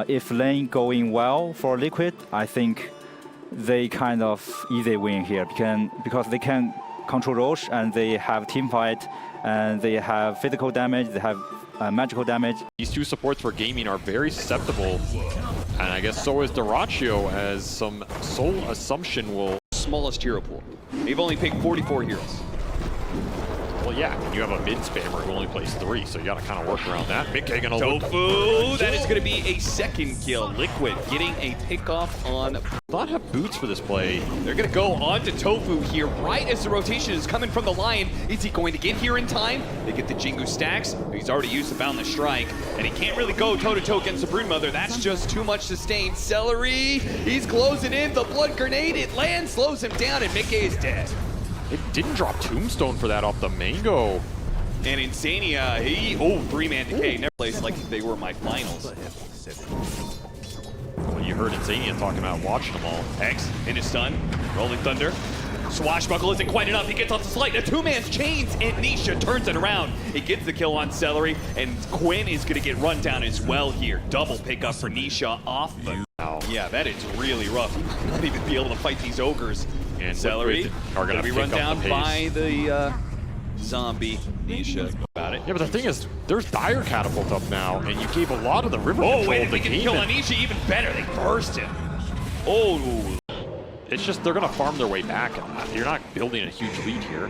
if lane going well for Liquid, I think they kind of easy win here because they can control Roche and they have team fight and they have physical damage, they have magical damage. These two supports for Gaimin are very susceptible, and I guess so is dyrachyo, as some Soul Assumption will... Smallest hero pool. They've only picked 44 heroes. Well, yeah, when you have a mid spammer who only plays 3, so you got to kind of work around that. miCKe gonna tOfu, that is going to be a second kill. Liquid getting a pick off on... Not have boots for this play. They're going to go on to tOfu here right as the rotation is coming from the Lion. Is he going to get here in time? They get the Jingu stacks. He's already used the Boundless Strike, and he can't really go toe-to-toe against the Broodmother. That's just too much sustain. Seleri, he's closing in. The Blood Grenade, it lands, slows him down, and miCKe is dead. It didn't drop Tombstone for that off the Mango. And Insania, he... Oh, 3-man decay. Never plays like they were my finals. Well, you heard Insania talking about watching them all. X into stun. Rolling Thunder. Swashbuckle isn't quite enough. He gets off the slide. A 2-man's chains, and Nisha turns it around. He gets the kill on Seleri, and Quinn is going to get run down as well here. Double pickup for Nisha off the... Wow. Yeah, that is really rough. He might not even be able to fight these ogres. And Seleri are going to be run down by the zombie Nisha. About it. Yeah, but the thing is, there's Dire Catapult up now, and you gave a lot of the river control. Oh, wait, we can kill on Nisha even better. They burst him. Oh. It's just they're going to farm their way back. You're not building a huge lead here.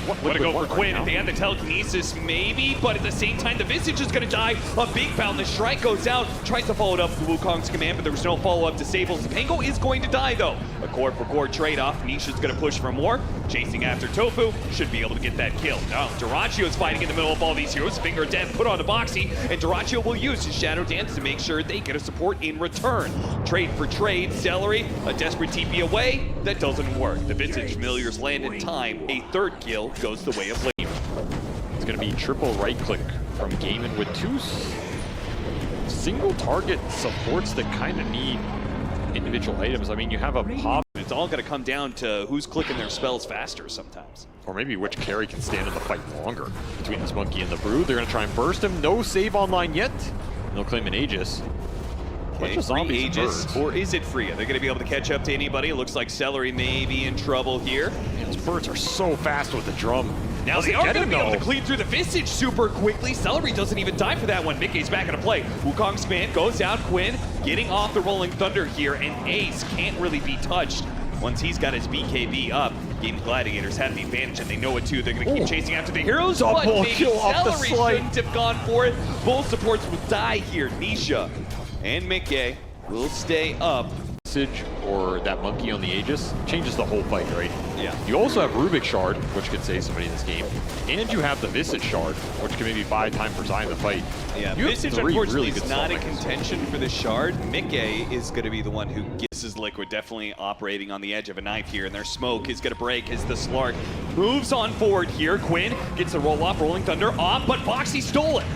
Want to go for Quinn. If they have the telekinesis, maybe, but at the same time, the Visage is going to die. A big Boundless Strike goes out, tries to follow it up with Wukong's command, but there was no follow-up disables. Pango is going to die, though. A core-for-core trade-off. Nisha's going to push for more. Chasing after tOfu, should be able to get that kill. Now, dyrachyo is fighting in the middle of all these heroes. Finger of Death put on to Boxi, and dyrachyo will use his Shadow Dance to make sure they get a support in return. Trade for trade. Seleri, a desperate TP away. That doesn't work. The Visage Familiars land in time. A third kill goes the way of lane. It's going to be triple right-click from Gaimin with 2 single target supports that kind of need individual items. I mean, you have a pop. It's all going to come down to who's clicking their spells faster sometimes. Or maybe which carry can stand in the fight longer between this monkey and the Brood. They're going to try and burst him. No save online yet. And they'll claim an Aegis. Okay, free Aegis, or is it free? Are they going to be able to catch up to anybody? It looks like Seleri may be in trouble here. Man, those birds are so fast with the drum. Now they are going to be able to clean through the Visage super quickly. Seleri doesn't even die for that one. miCKe's back into play. Wukong's fan goes out. Quinn getting off the Rolling Thunder here, and Ace can't really be touched. Once he's got his BKB up, Gaimin Gladiators have the advantage, and they know it too. They're going to keep chasing after the heroes, but maybe Seleri shouldn't have gone for it. Both supports will die here. Nisha and miCKe will stay up. Or that monkey on the Aegis changes the whole fight, right? Yeah. You also have Rubik Shard, which could save somebody in this game, and you have the Visage Shard, which can maybe buy time for Zion to fight. Yeah, Visage unfortunately is not in contention for the Shard. miCKe is going to be the one who gets his Liquid, definitely operating on the edge of a knife here, and their smoke is going to break as the Slark moves on forward here. Quinn gets the roll off, Rolling Thunder off, but Boxi stole it.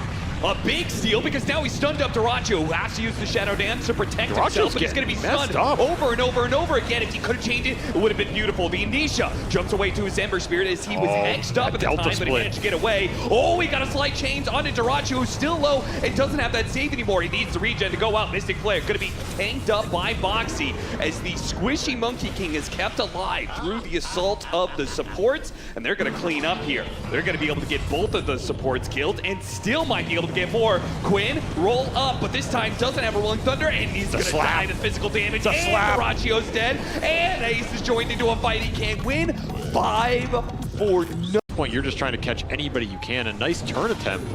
A big steal because now he's stunned up dyrachyo, who has to use the Shadow Dance to protect himself, but he's going to be stunned over and over and over again. If he could have changed it, it would have been beautiful. The Nisha jumps away to his Ember Spirit as he was hexed up at the time, but he managed to get away. Oh, he got a slight change onto dyrachyo, who's still low and doesn't have that save anymore. He needs the regen to go out. Mystic Flare going to be tanked up by Boxi as the squishy Monkey King is kept alive through the assault of the supports, and they're going to clean up here. They're going to be able to get both of the supports killed and still might be able to get more. Quinn, roll up, but this time doesn't have a Rolling Thunder, and he's going to die to physical damage. And dyrachyo's dead, and Ace is joined into a fight. He can't win. 5-4. Point, you're just trying to catch anybody you can. A nice turn attempt.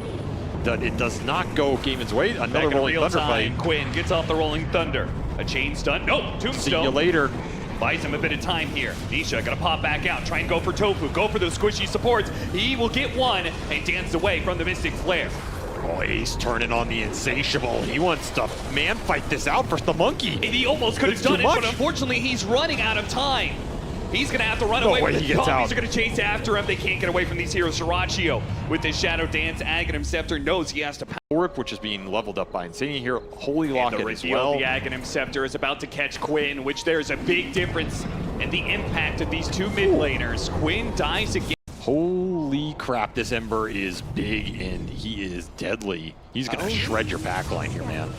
That it does not go Gaimin's way. Another Rolling Thunder fight. Quinn gets off the Rolling Thunder. A chain stun. No, Tombstone. See you later. Buys him a bit of time here. Nisha gonna pop back out, try and go for tOfu, go for those squishy supports. He will get one and dance away from the Mystic Flare. Oh, Ace turning on the Insatiable. He wants to man fight this out for the monkey. And he almost could have done it, but unfortunately he's running out of time. He's going to have to run away. He gets out. Zombies are going to chase after him. They can't get away from these heroes. dyrachyo with his Shadow Dance. Aghanim Scepter knows he has to power it, which is being leveled up by Insania here. Holy Locket as well. The Aghanim Scepter is about to catch Quinn, which there's a big difference in the impact of these two mid laners. Quinn dies again. Holy crap, this Ember is big and he is deadly. He's going to shred your backline here, man.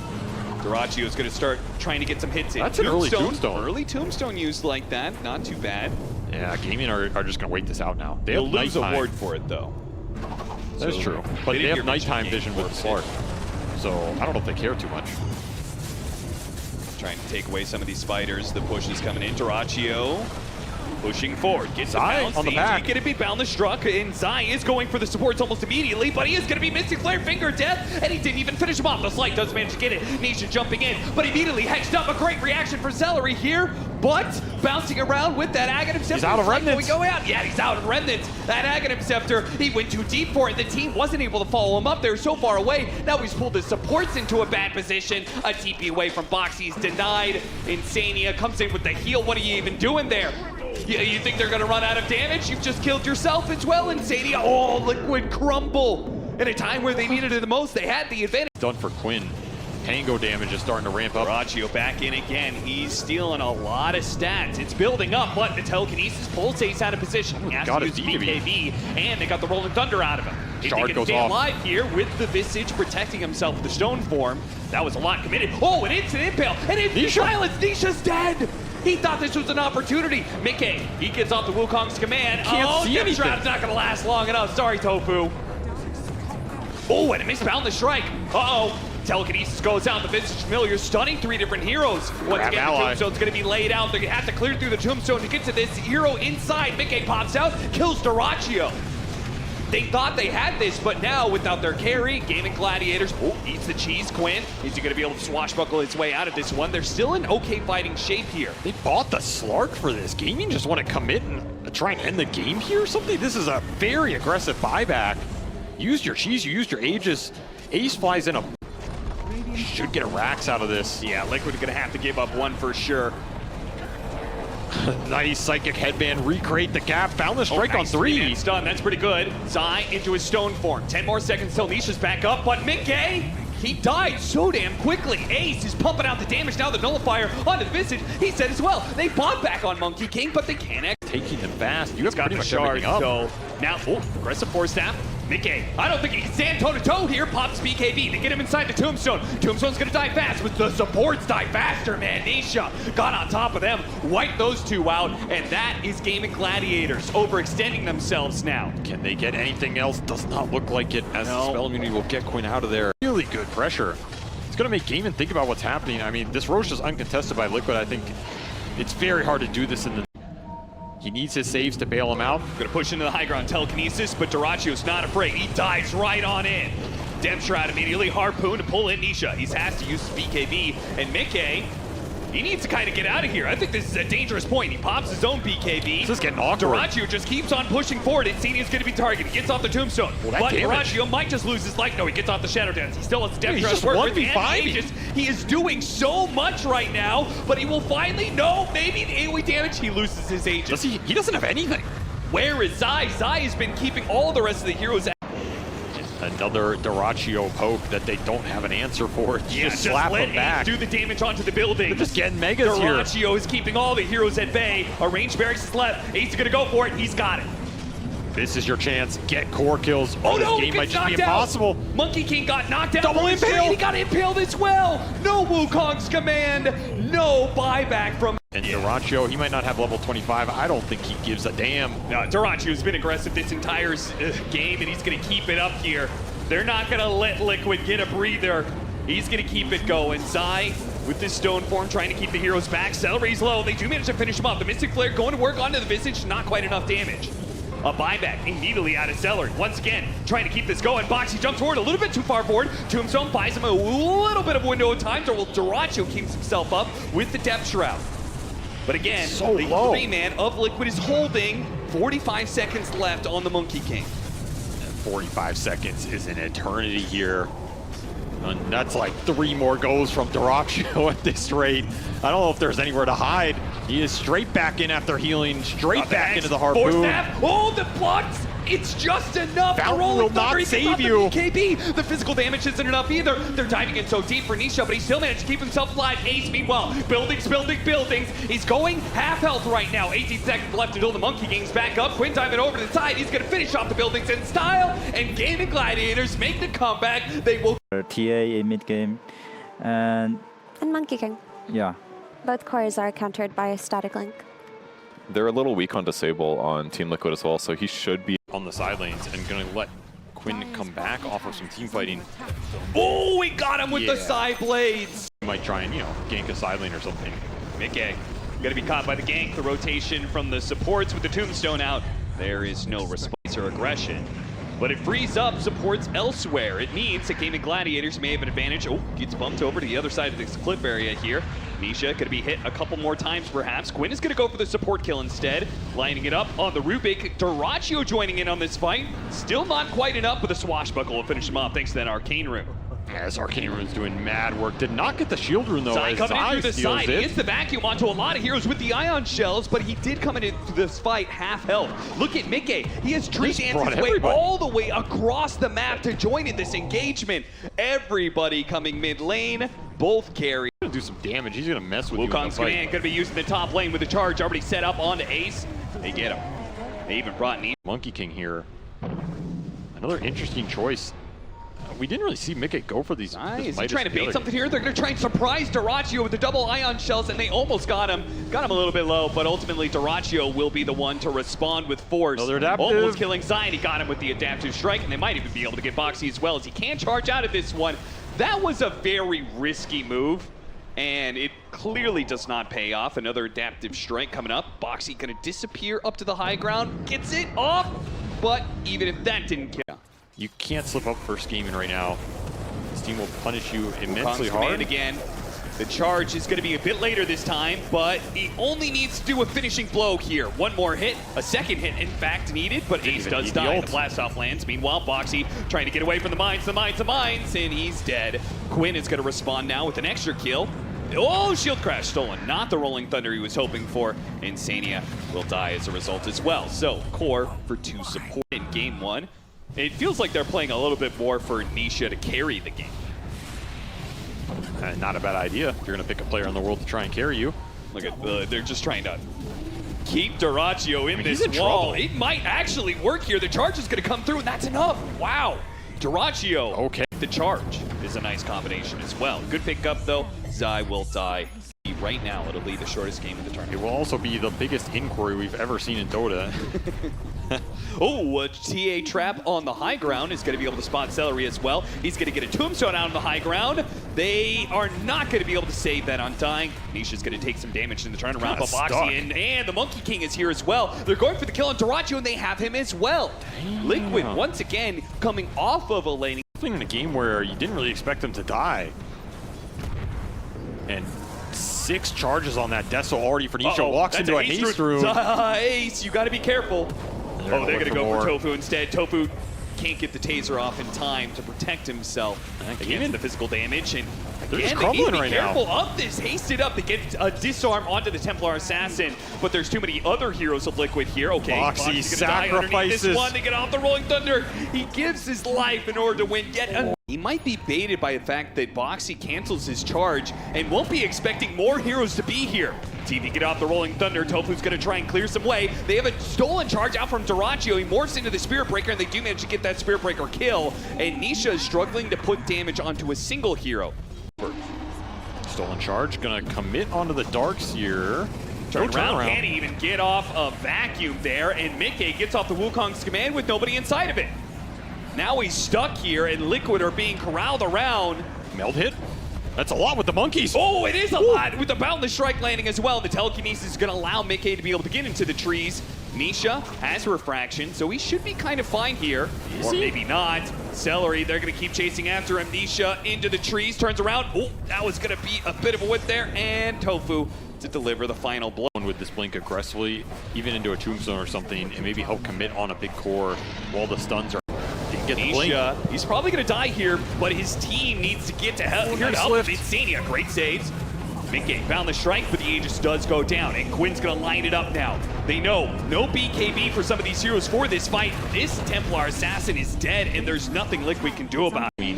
dyrachyo is going to start trying to get some hits in. That's an early tombstone. Early tombstone used like that. Not too bad. Yeah, Gaimin are just going to wait this out now. They They'll have lose a nighttime. ward for it, though. That's true. But they have nighttime vision with the Slark. So I don't know if they care too much. Trying to take away some of these spiders. The push is coming in. dyrachyo pushing forward. Gets bounce on the back. Going to be bound the struck. And Zai is going for the supports almost immediately, but he is going to be missing flare finger death, and he didn't even finish him off. The Slight does manage to get it. Nisha jumping in, but immediately hexed up. A great reaction for Seleri here, but bouncing around with that Aghanim Scepter. He's out of Remnants. Go out. Yeah, he's out of Remnants. That Aghanim Scepter, he went too deep for it. The team wasn't able to follow him up. They were so far away. Now he's pulled his supports into a bad position. A TP away from Boxi is denied. Insania comes in with the heal. What are you even doing there? You think they're gonna run out of damage? You've just killed yourself as well, Insania. Oh, Liquid crumble. In a time where they needed it the most, they had the advantage. Done for Quinn. Tango damage is starting to ramp up. dyrachyo back in again. He's stealing a lot of stats. It's building up, but the telekinesis pulls Ace out of position. He has to use BKB, and they got the Rolling Thunder out of him. If Shard they can goes stay off. alive here with the Visage protecting himself with the stone form, that was a lot committed. Oh, an instant impale, and it's silence. Nisha's dead. He thought this was an opportunity. miCKe, he gets off the Wukong's command. Can't see anything. Shroud's not gonna last long enough. Sorry, tOfu. Oh, and a misbound the strike. Uh-oh. Telekinesis goes out. The Visage Familiar stunning 3 different heroes. Once again, the tombstone's going to be laid out. They have to clear through the tombstone to get to this hero inside. miCKe pops out, kills dyrachyo. They thought they had this, but now without their carry, Gaimin Gladiators, eats the cheese. Quinn, is he going to be able to swashbuckle his way out of this one? They're still in okay fighting shape here. They bought the Slark for this. Gaimin just want to commit and try and end the game here or something? This is a very aggressive buyback. Used your cheese, you used your Aegis. Ace flies in a... Should get a Rax out of this. Yeah, Liquid going to have to give up one for sure. Nice Psychic Headband, recreate the gap, found the strike on 3. Stun, that's pretty good. Zai into his stone form. 10 more seconds till Nisha's back up, but miCKe, he died so damn quickly. Ace is pumping out the damage now, the nullifier onto the Visage. He said as well, they bought back on Monkey King, but they can't act. Taking them fast. You have got pretty the much shard, everything up. so now, aggressive force staff. miCKe, I don't think he can stand toe-to-toe here. Pops BKB to get him inside the tombstone. Tombstone's gonna die fast, but the supports die faster, man. Nisha got on top of them, wiped those two out, and that is Gaimin Gladiators overextending themselves now. Can they get anything else? Does not look like it, as the spell immunity will get Quinn out of there. Really good pressure. It's gonna make Gaimin think about what's happening. I mean, this Roche is uncontested by Liquid. I think it's very hard to do this in the... He needs his saves to bail him out. Gonna push into the high ground telekinesis, but dyrachyo's not afraid. He dives right on in. Depth Shroud immediately harpoon to pull in Nisha. He has to use BKB, and miCKe, he needs to kind of get out of here. I think this is a dangerous point. He pops his own BKB. This is getting awkward. dyrachyo just keeps on pushing forward. Insania's going to be targeted. He gets off the tombstone. Well, but damage. dyrachyo might just lose his life. No, he gets off the Shadow Dance. He still has Depth He's Shroud just to work with. 1v5. He is doing so much right now, but he will finally know maybe the AoE damage. He loses his Aegis. Does he? He doesn't have anything. Where is Zai? Zai has been keeping all the rest of the heroes. Another dyrachyo poke that they don't have an answer for. Yeah, just slap let him back. do the damage onto the building. They're just getting megas here. dyrachyo is keeping all the heroes at bay. A range barracks is left. Ace is gonna go for it. He's got it. This is your chance. Get core kills. Oh this no, game might just be knocked out. impossible. Monkey King got knocked out. Double impale. He got impaled as well. No Wukong's command. No buyback from. And dyrachyo, he might not have level 25. I don't think he gives a damn. No, dyrachyo's been aggressive this entire game, and he's gonna keep it up here. They're not gonna let Liquid get a breather. He's gonna keep it going. Zai with this stone form trying to keep the heroes back. Seleri's low. They do manage to finish him off. The Mystic Flare going to work onto the Visage. Not quite enough damage. A buyback immediately out of Seleri. Once again, trying to keep this going. Boxi jumps forward a little bit too far forward. Tombstone buys him a little bit of window of time. dyrachyo keeps himself up with the Depth Shroud. But again, so the low. 3-man of Liquid is holding. 45 seconds left on the Monkey King. 45 seconds is an eternity here. And that's like 3 more goes from dyrachyo at this rate. I don't know if there's anywhere to hide. He is straight back in after healing, straight back into the harpoon. Oh, the blocks! It's just enough. Fountain will not save you. BKB. The physical damage isn't enough either. They're diving in so deep for Nisha, but he still managed to keep himself alive. Ace, meanwhile, buildings. He's going half health right now. 18 seconds left until the Monkey King's back up. Quinn diving over to the side. He's going to finish off the buildings in style, and Gaimin Gladiators make the comeback. They will. TA in mid game, and and miCKe. Yeah. Both cores are countered by a static link. They're a little weak on disable on Team Liquid as well, so he should be on the side lanes and going to let Quinn come back off of some team fighting. Oh, we got him with the side blades. Might try and, you know, gank a side lane or something. miCKe gonna be caught by the gank. The rotation from the supports with the tombstone out. There is no response or aggression. But it frees up supports elsewhere. It means that Gaimin Gladiators may have an advantage. Oh, gets bumped over to the other side of this cliff area here. Nisha gonna be hit a couple more times perhaps. Quinn is gonna go for the support kill instead. Lining it up on the Rubik. dyrachyo joining in on this fight. Still not quite enough, but the swashbuckle will finish him off thanks to that arcane rune. As Arcane Rune's doing mad work. Did not get the shield rune though. Zai coming in through the side. He it. gets the vacuum onto a lot of heroes with the ion shells, but he did come into this fight half health. Look at miCKe. He has tree danced his way all the way across the map to join in this engagement. Everybody coming mid lane, both carry. He's gonna do some damage. He's gonna mess with Wukong's command gonna be using the top lane with the charge already set up onto Ace. They get him. They even brought Nisha. miCKe here. Another interesting choice. We didn't really see miCKe go for these. Is he trying to bait something here? They're going to try and surprise dyrachyo with the double ion shells, and they almost got him. Got him a little bit low, but ultimately dyrachyo will be the one to respond with force. Another adaptive. Almost killing Zai, and he got him with the adaptive strike, and they might even be able to get Boxi as well, as he can charge out of this one. That was a very risky move, and it clearly does not pay off. Another adaptive strike coming up. Boxi going to disappear up to the high ground, gets it off, but even if that didn't kill. You can't slip up first gaming right now. This team will punish you immensely hard. hard. Again. The charge is going to be a bit later this time, but he only needs to do a finishing blow here. One more hit, a second hit in fact needed, but Ace does die. The blast off lands. Meanwhile, Boxi trying to get away from the mines, and he's dead. Quinn is going to respond now with an extra kill. Oh, shield crash stolen. Not the rolling thunder he was hoping for. Insania will die as a result as well. So, core for 2 support in game 1. It feels like they're playing a little bit more for Nisha to carry the game. Not a bad idea if you're going to pick a player in the world to try and carry you. Look at they're just trying to keep dyrachyo in this wall. It might actually work here. The charge is going to come through, and that's enough. Wow. dyrachyo. Okay. The charge is a nice combination as well. Good pickup, though. Zai will die. Right now, it'll be the shortest game of the tournament. It will also be the biggest inquiry we've ever seen in Dota. Oh, a TA trap on the high ground is going to be able to spot Seleri as well. He's going to get a tombstone out on the high ground. They are not going to be able to save that Undying. Nisha's going to take some damage in the turnaround, but Boxi and the miCKe is here as well. They're going for the kill on dyrachyo, and they have him as well. Damn. Liquid, once again, coming off of a laning. In a game where you didn't really expect him to die. And 6 charges on that Deso already for Nisha. Walks into a haste room. Ace, you got to be careful. They're going to go for tOfu instead. tOfu can't get the taser off in time to protect himself against the physical damage. And again, they need to be careful of this. Hasted up to get a disarm onto the Templar Assassin, but there's too many other heroes of Liquid here. Okay, Boxi sacrifices. This one to get off the Rolling Thunder. He gives his life in order to win yet another. He might be baited by the fact that Boxi cancels his charge and won't be expecting more heroes to be here. TV get off the Rolling Thunder. tOfu's going to try and clear some way. They have a stolen charge out from dyrachyo. He morphs into the Spirit Breaker, and they do manage to get that Spirit Breaker kill. And Nisha is struggling to put damage onto a single hero. Stolen charge, going to commit onto the Darks here. Turn around, can't even get off a vacuum there, and miCKe gets off the Wukong's command with nobody inside of it. Now he's stuck here, and Liquid are being corralled around. Meld hit. That's a lot with the monkeys. Oh, it is a lot with the Boundless Strike landing as well. The telekinesis is going to allow miCKe to be able to get into the trees. Nisha has refraction, so he should be kind of fine here. Or maybe not. Seleri, they're going to keep chasing after him. Nisha into the trees, turns around. Oh, that was going to be a bit of a whip there. And tOfu to deliver the final blow. With this blink aggressively, even into a tombstone or something, and maybe help commit on a big core while the stuns are. Nisha, he's probably going to die here, but his team needs to get to help. Here to help Insania. Great saves. miCKe found the strike, but the Aegis does go down, and Quinn's going to line it up now. They know no BKB for some of these heroes for this fight. This Templar Assassin is dead, and there's nothing Liquid can do about it.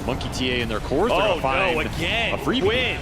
miCKe TA in their cores. Oh no, again, Quinn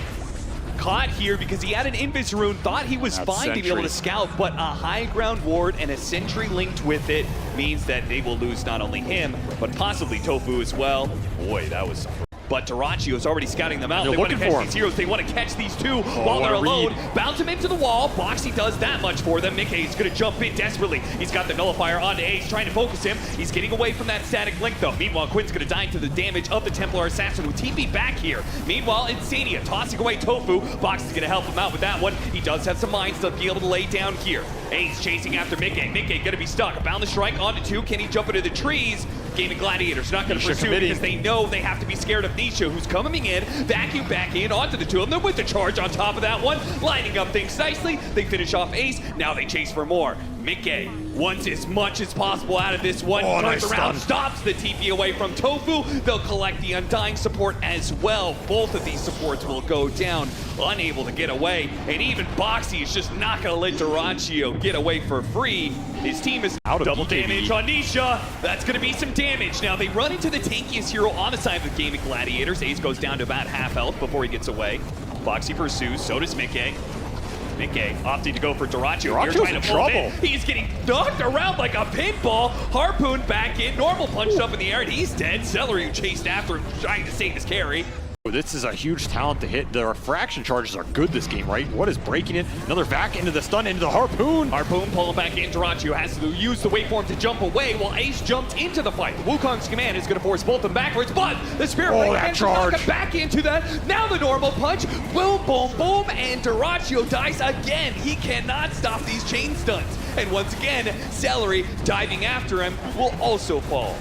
caught here because he had an Invis rune, thought he was fine to be able to scout, but a high ground ward and a sentry linked with it means that they will lose not only him, but possibly tOfu as well. Boy, that was but dyrachyo is already scouting them out. They're They want to looking catch for these him. heroes. They want to catch these two while they're what a alone. read. Bounce him into the wall. Boxi does that much for them. miCKe is going to jump in desperately. He's got the nullifier onto Ace, trying to focus him. He's getting away from that static link, though. Meanwhile, Quinn's going to die to the damage of the Templar Assassin, who TP back here. Meanwhile, Insania tossing away tOfu. Boxi's going to help him out with that one. He does have some mines to be able to lay down here. Ace chasing after miCKe. miCKe going to be stuck. Bound the strike onto two. Can he jump into the trees? Gaimin Gladiators not going to Nisha pursue committing. because they know they have to be scared of Nisha, who's coming in, vacuum back in onto the two of them with the charge on top of that one, lining up things nicely. They finish off Ace. Now they chase for more. miCKe wants as much as possible out of this one. Oh, Turns nice around, stun. stops the TP away from tOfu. They'll collect the Undying support as well. Both of these supports will go down, unable to get away. And even Boxi is just not going to let dyrachyo get away for free. His team is Out of double BKB. damage on Nisha. That's going to be some damage. Now they run into the tankiest hero on the side of the Gaimin Gladiators. Ace goes down to about half health before he gets away. Boxi pursues, so does miCKe. miCKe opting to go for dyrachyo. Dyrachyo's Here trying in to pull trouble. in. He's getting knocked around like a pinball. Harpoon back in, normal punched up in the air, and he's dead. Seleri, who chased after him, trying to save his carry. This is a huge talent to hit. The refraction charges are good this game, right? What is breaking it? Another vac into the stun, into the harpoon. Harpoon pulling back in. dyrachyo has to use the waveform to jump away while Ace jumps into the fight. Wukong's command is going to force both of them backwards, but the Spirit Blade that manages to knock charge. him back into that. Now the normal punch. Boom, boom, boom, and dyrachyo dies again. He cannot stop these chain stuns. And once again, Seleri diving after him will also fall.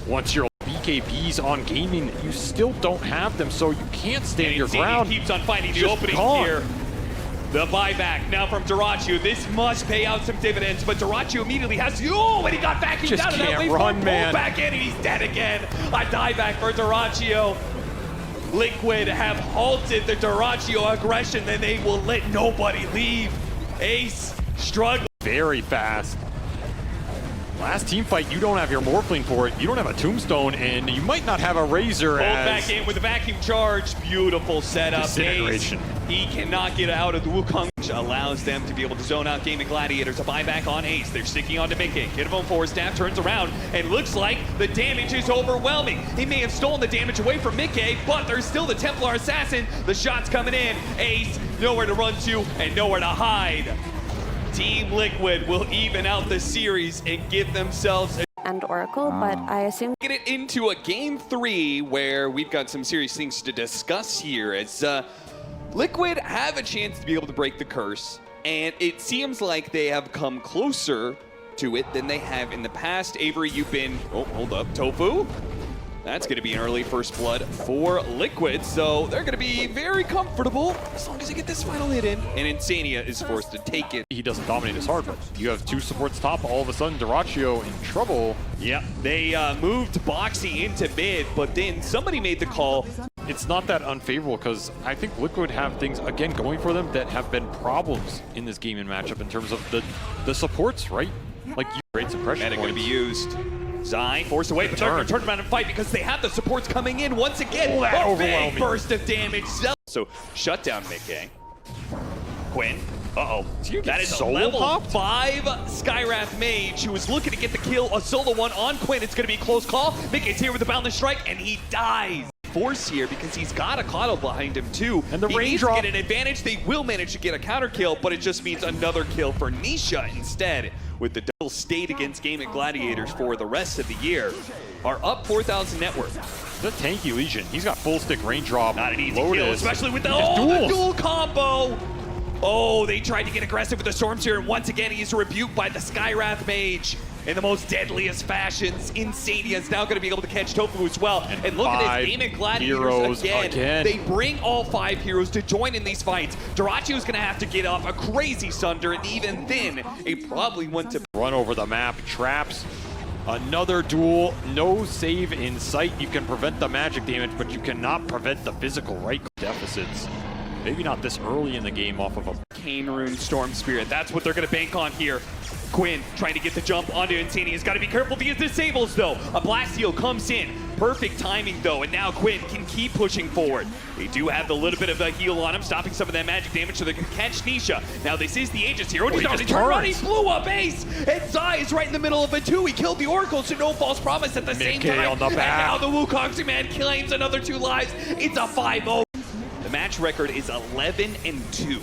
Once your BKBs on gaming, you still don't have them, so you can't stand your Insania ground. keeps on finding the Just openings gone. here. The buyback now from dyrachyo. This must pay out some dividends, but dyrachyo immediately has to. Oh, and he got vacuumed Just out of that can't waveform. run, Pulled man. back in, and he's dead again. A dieback for dyrachyo. Liquid have halted the dyrachyo aggression, then they will let nobody leave. Ace struggling. Very fast. Last team fight, you don't have your Morphling for it. You don't have a Tombstone, and you might not have a Razor Pulled as... back in with a vacuum charge. Beautiful setup. Disintegration. Ace, he cannot get out of the Wukong, which allows them to be able to zone out Gaimin Gladiators. A buyback on Ace. They're sticking on to miCKe. Get him on forward. Staff turns around, and looks like the damage is overwhelming. He may have stolen the damage away from miCKe, but there's still the Templar Assassin. The shots coming in. Ace, nowhere to run to and nowhere to hide. Team Liquid will even out the series and give themselves a And Oracle, but I assume get it into a game 3 where we've got some serious things to discuss here as Liquid have a chance to be able to break the curse, and it seems like they have come closer to it than they have in the past. Avery, you've been, oh, hold up, tOfu? That's going to be an early first blood for Liquid, so they're going to be very comfortable as long as they get this final hit in. And Insania is forced to take it. He doesn't dominate as hard, but you have two supports top. All of a sudden, dyrachyo in trouble. Yep, they moved Boxi into mid, but then somebody made the call. It's not that unfavorable because I think Liquid have things, again, going for them that have been problems in this game and matchup in terms of the supports, right? Like, you great suppression And it's going to points. be used. Zai forced away, but they're going to turn around and fight because they have the supports coming in once again. Oh, that A big overwhelming. burst of damage. So shut down miCKe. Quinn. Uh-oh. That is a solo level popped? 5 Skywrath Mage who was looking to get the kill. A solo one on Quinn. It's going to be a close call. miCKe's here with the boundless strike, and he dies. Force here because he's got a Coddle behind him too. And the he needs to raindrop. get an advantage. They will manage to get a counter kill, but it just means another kill for Nisha instead. With the double state against Gaimin Gladiators for the rest of the year, are up 4,000 net worth. The tanky Legion, he's got full stick raindrop. Not an easy kill, Lotus. especially with the, Just oh, the duels. dual combo. Oh, they tried to get aggressive with the Storms here, and once again he's rebuked by the Skywrath Mage in the most deadliest fashions. Insania is now going to be able to catch tOfu as well. And look at this, Gaimin Gladiators again. They bring all 5 heroes to join in these fights. dyrachyo is going to have to get off a crazy Sunder, and even then, it probably went to Run over the map, traps. Another duel, no save in sight. You can prevent the magic damage, but you cannot prevent the physical right deficits. Maybe not this early in the game off of a Cane Rune Storm Spirit. That's what they're going to bank on here. Quinn trying to get the jump onto Insania. He's got to be careful because disables though. A Blastio comes in. Perfect timing though, and now Quinn can keep pushing forward. They do have the little bit of a heal on him, stopping some of that magic damage so they can catch Nisha. Now this is the Aegis here. He's already turned around. He blew up Ace. And Zai is right in the middle of it too. He killed the Oracle, so no false promise at the same time. On the back. And now the Wukong's man claims another 2 lives. It's a 5-0. The match record is 11-2.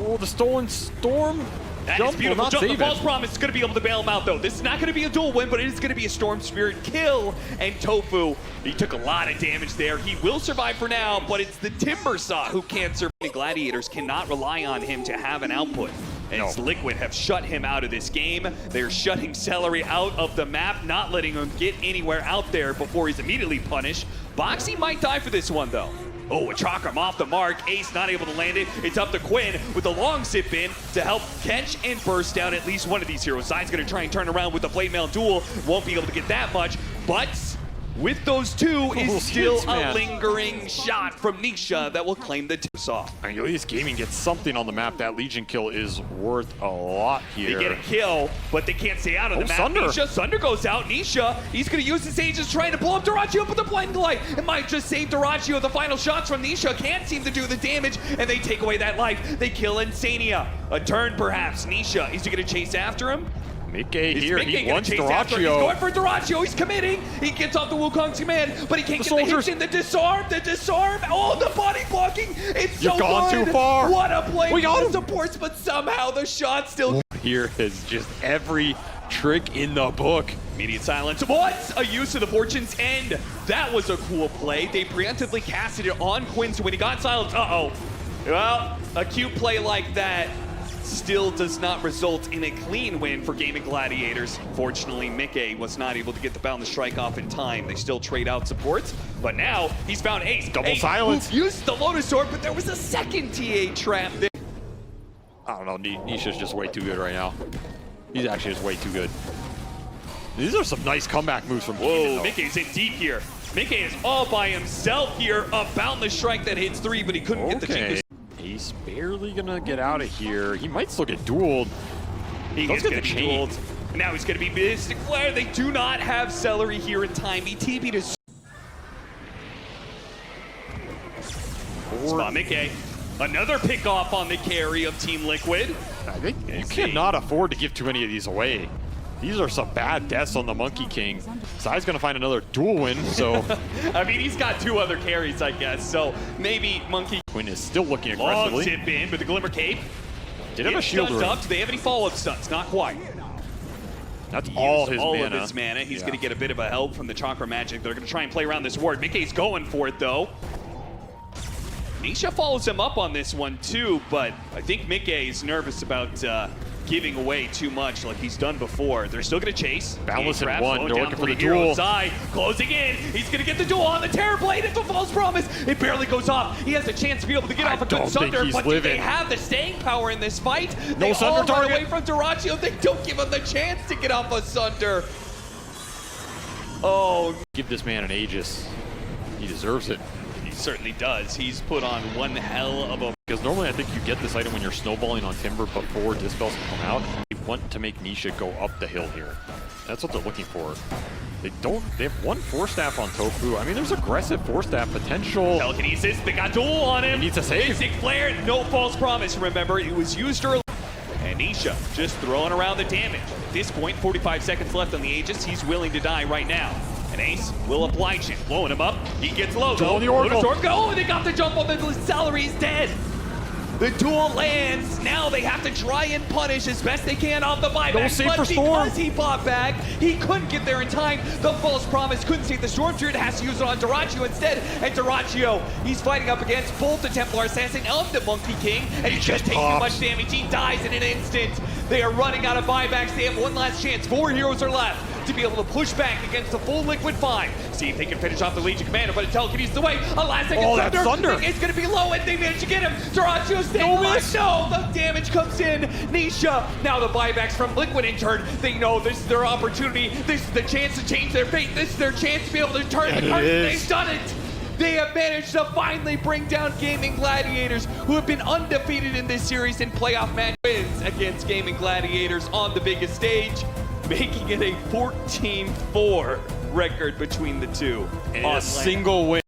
Oh, the stolen storm. That is beautiful. Jump, the false promise is going to be able to bail him out, though. This is not going to be a dual win, but it is going to be a Storm Spirit kill. And tOfu, he took a lot of damage there. He will survive for now, but it's the Timbersaw who can't survive. The Gladiators cannot rely on him to have an output. As Liquid have shut him out of this game. They're shutting Seleri out of the map, not letting him get anywhere out there before he's immediately punished. Boxi might die for this one, though. Oh, a Chakram off the mark. Ace not able to land it. It's up to Quinn with a long zip in to help catch and burst down at least one of these heroes. Zai's going to try and turn around with the Blade Mail duel. Won't be able to get that much, but with those two is still a lingering shot from Nisha that will claim the Timbersaw. I mean, at least Gaimin gets something on the map. That Legion kill is worth a lot here. They get a kill, but they can't stay out of the map. Sunder. Sunder goes out. Nisha, he's going to use his Aegis trying to blow up dyrachyo with the Blind Light. It might just save dyrachyo. The final shots from Nisha can't seem to do the damage, and they take away that life. They kill Insania. A turn, perhaps. Nisha, is he going to chase after him? miCKe here, he wants dyrachyo. He's going for dyrachyo, he's committing. He gets off the Wukong's command, but he can't get the hits in. The disarm, oh, the body blocking. It's so good. You've gone too far. What a play from the supports, but somehow the shot still. Here is just every trick in the book. Immediate silence. What a use of the Fortune's End. That was a cool play. They preemptively casted it on Quinn, so when he got silenced, well, a cute play like that still does not result in a clean win for Gaimin Gladiators. Fortunately, miCKe was not able to get the Boundless Strike off in time. They still trade out supports, but now he's found Ace. Double silence. Used the Lotus Sword, but there was a second TA trap there. I don't know, Nisha's just way too good right now. He's actually just way too good. These are some nice comeback moves from Gaimin. miCKe's in deep here. miCKe is all by himself here. A Boundless Strike that hits 3, but he couldn't get the cheapest. He's barely gonna get out of here. He might still get dueled. He is gonna be dueled. Now he's gonna be Mystic Flare. They do not have Seleri here in time. He TP'd his miCKe. Another pick off on the carry of Team Liquid. I think you cannot afford to give too many of these away. These are some bad deaths on the Monkey King. Zai's gonna find another duel win, so. I mean, he's got 2 other carries, I guess, so maybe Monkey. Quinn is still looking aggressively. Long zip in with the Glimmer Cape. Did have a shield room. Do they have any follow-up stunts? Not quite. That's all his mana. All of his mana. He's gonna get a bit of a help from the Chakra Magic. They're gonna try and play around this ward. miCKe's going for it, though. Nisha follows him up on this one, too, but I think miCKe is nervous about giving away too much like he's done before. They're still going to chase. Boundless in 1, they're looking for the duel. Zai closing in. He's going to get the duel on the Terror Blade. It's a false promise. It barely goes off. He has a chance to be able to get off a good Sunder, but do they have the staying power in this fight? They all run away from dyrachyo. They don't give him the chance to get off a Sunder. Oh. Give this man an Aegis. He deserves it. He certainly does. He's put on one hell of a... Because normally I think you get this item when you're snowballing on Timber before Dispels come out. They want to make Nisha go up the hill here. That's what they're looking for. They have 1 Force Staff on tOfu. I mean, there's aggressive Force Staff potential. Telekinesis, they got duel on him. He needs a save. Mystic Flare, no false promise. Remember, it was used early. And Nisha just throwing around the damage. At this point, 45 seconds left on the Aegis. He's willing to die right now. And Ace will oblige him, blowing him up. He gets low, though. The Oracle. Oh, they got the jump on the Seleri. He's dead. The duel lands. Now they have to try and punish as best they can off the buyback. No save for Storm. Because he bought back, he couldn't get there in time. The false promise couldn't save the Storm Spirit. Has to use it on dyrachyo instead. And dyrachyo, he's fighting up against both the Templar Assassin and the Monkey King. And he just takes too much damage. He dies in an instant. They are running out of buybacks. They have one last chance. 4 heroes are left to be able to push back against the full Liquid 5. See if they can finish off the Legion Commander, but telekinesis away. A last second Thunder. It's going to be low, and they manage to get him. dyrachyo staying alive. No, the damage comes in. Nisha, now the buybacks from Liquid in turn. They know this is their opportunity. This is the chance to change their fate. This is their chance to be able to turn the curtain. They've done it. They have managed to finally bring down Gaimin Gladiators, who have been undefeated in this series in playoff match wins against Gaimin Gladiators on the biggest stage, making it a 14-4 record between the two. And a single win.